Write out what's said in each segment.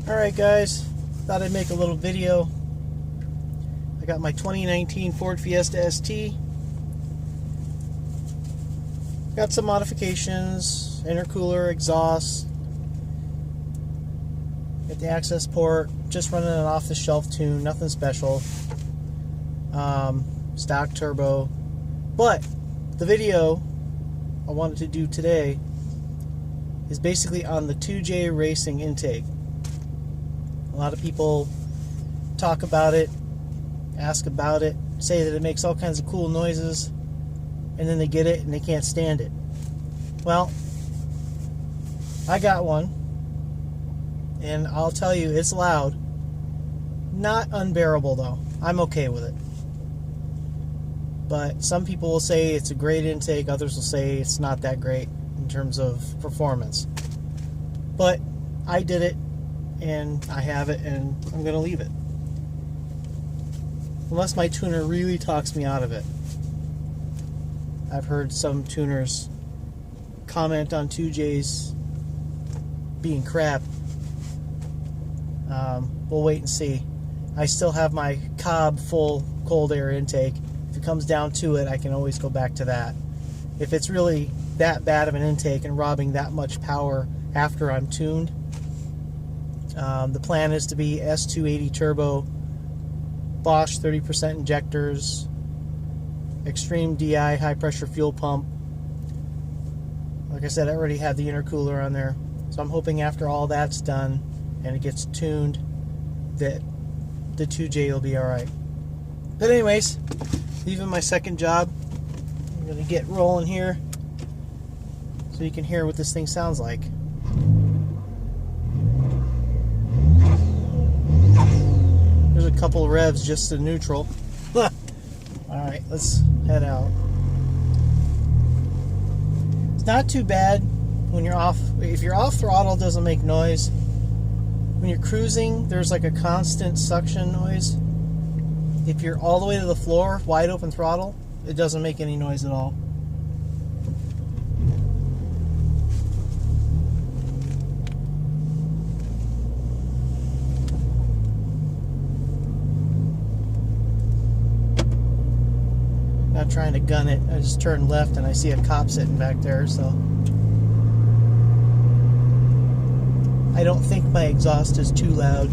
Alright guys, thought I'd make a little video. I got my 2019 Ford Fiesta ST. Got some modifications, intercooler, exhaust. Got the access port, just running an off-the-shelf tune, nothing special. Stock turbo. But the video I wanted to do today is basically on the 2J racing intake. A lot of people talk about it, ask about it, say that it makes all kinds of cool noises, and then they get it and they can't stand it. Well, I got one, and I'll tell you, it's loud. Not unbearable though. I'm okay with it. But some people will say it's a great intake, others will say it's not that great in terms of performance. But I did it, and I have it, and I'm going to leave it. Unless my tuner really talks me out of it. I've heard some tuners comment on 2Js being crap. We'll wait and see. I still have my Cobb full cold air intake. If it comes down to it, I can always go back to that. If it's really that bad of an intake and robbing that much power after I'm tuned, the plan is to be S280 turbo, Bosch 30% injectors, extreme DI high pressure fuel pump. Like I said, I already have the intercooler on there, so I'm hoping after all that's done and it gets tuned that the 2J will be alright. But anyways, leaving my second job, I'm going to get rolling here so you can hear what this thing sounds like. There's a couple of revs just to neutral. Alright, let's head out. It's not too bad when you're off. If you're off throttle, it doesn't make noise. When you're cruising, there's like a constant suction noise. If you're all the way to the floor, wide open throttle, it doesn't make any noise at all. Not trying to gun it. I just turned left and I see a cop sitting back there, so I don't think my exhaust is too loud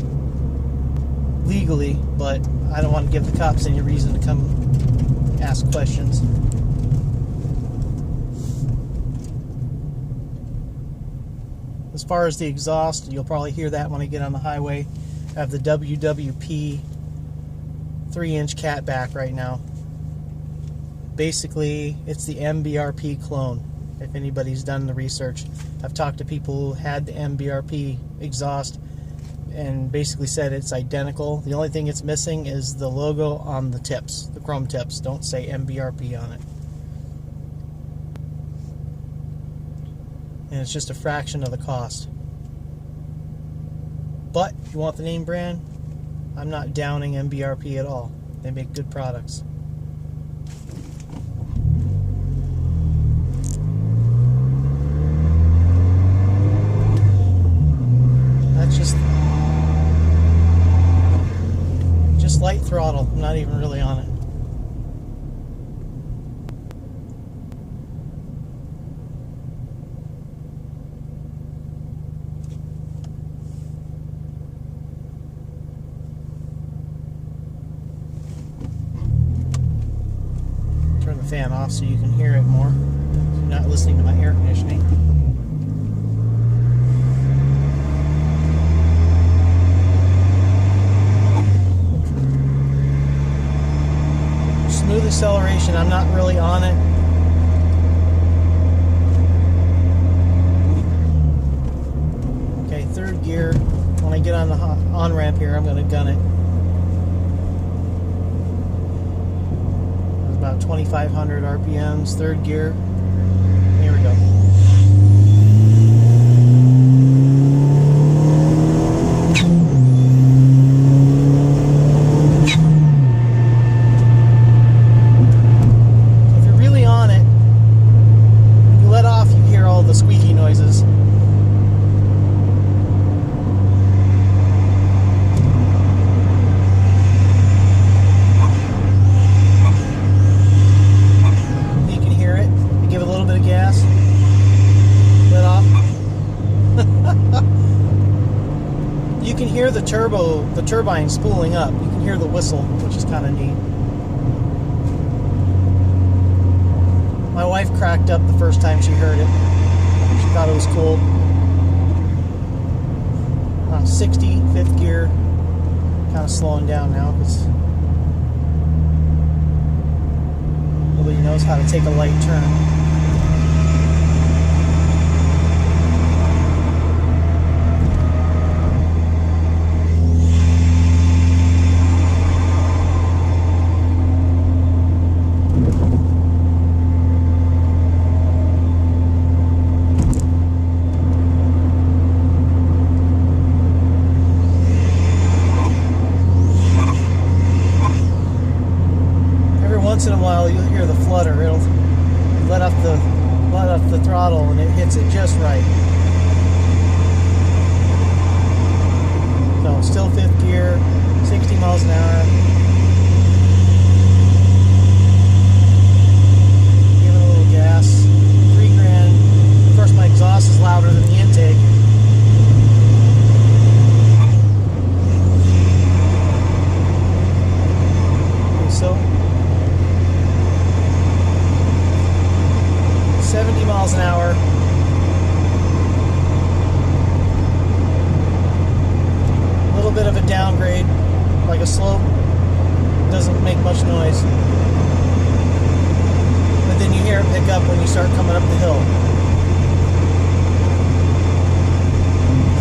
legally, but I don't want to give the cops any reason to come ask questions. As far as the exhaust, you'll probably hear that when I get on the highway. I have the WWP 3-inch catback right now. Basically, it's the MBRP clone. If anybody's done the research, I've talked to people who had the MBRP exhaust and basically said it's identical. The only thing it's missing is the logo on the tips, the chrome tips. Don't say MBRP on it. And it's just a fraction of the cost. But if you want the name brand, I'm not downing MBRP at all. They make good products. That's just light throttle. I'm not even really on it. Turn the fan off so you can hear it more. So you're not listening to my air conditioning. Smooth acceleration, I'm not really on it. Okay, third gear. When I get on the on-ramp here, I'm going to gun it. It's about 2,500 RPMs, third gear. Here we go. the squeaky noises. You can hear the turbine spooling up. You can hear the whistle, which is kind of neat. My wife cracked up the first time she heard it. She thought it was cool. 60, fifth gear. Kind of slowing down now because nobody knows how to take a light turn. Once in a while you'll hear the flutter. It'll let off the throttle and it hits it just right. So still fifth gear, 60 miles an hour. Give it a little gas. 3 grand. Of course my exhaust is louder than the intake. Okay, so 70 miles an hour. A little bit of a downgrade, like a slope. Doesn't make much noise. But then you hear it pick up when you start coming up the hill.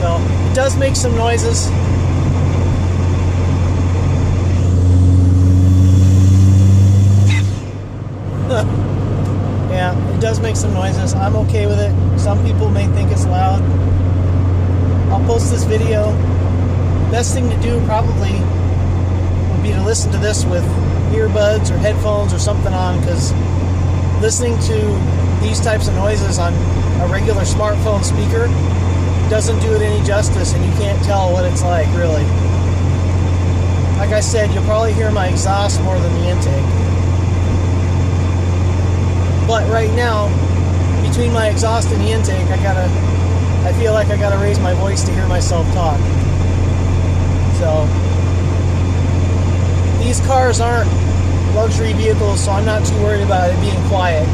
So, it does make some noises. Yeah, it does make some noises. I'm okay with it. Some people may think it's loud. I'll post this video. Best thing to do probably would be to listen to this with earbuds or headphones or something on, because listening to these types of noises on a regular smartphone speaker doesn't do it any justice, and you can't tell what it's like, really. Like I said, you'll probably hear my exhaust more than the intake. But right now, between my exhaust and the intake, I feel like I gotta raise my voice to hear myself talk. So, these cars aren't luxury vehicles, so I'm not too worried about it being quiet.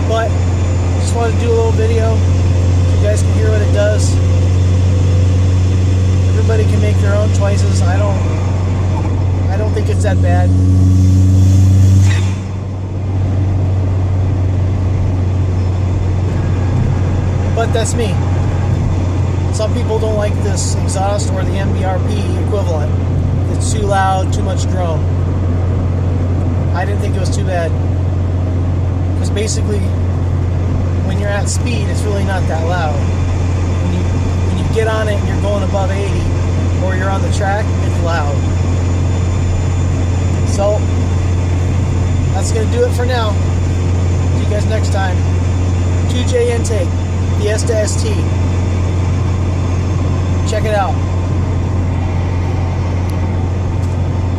But, just wanted to do a little video so you guys can hear what it does. Everybody can make their own choices. I don't think it's that bad. But that's me. Some people don't like this exhaust or the MBRP equivalent. It's too loud, too much drone. I didn't think it was too bad. Because basically, when you're at speed, it's really not that loud. When you get on it and you're going above 80, or you're on the track, it's loud. So, that's going to do it for now. See you guys next time. 2J intake. Fiesta ST. Check it out.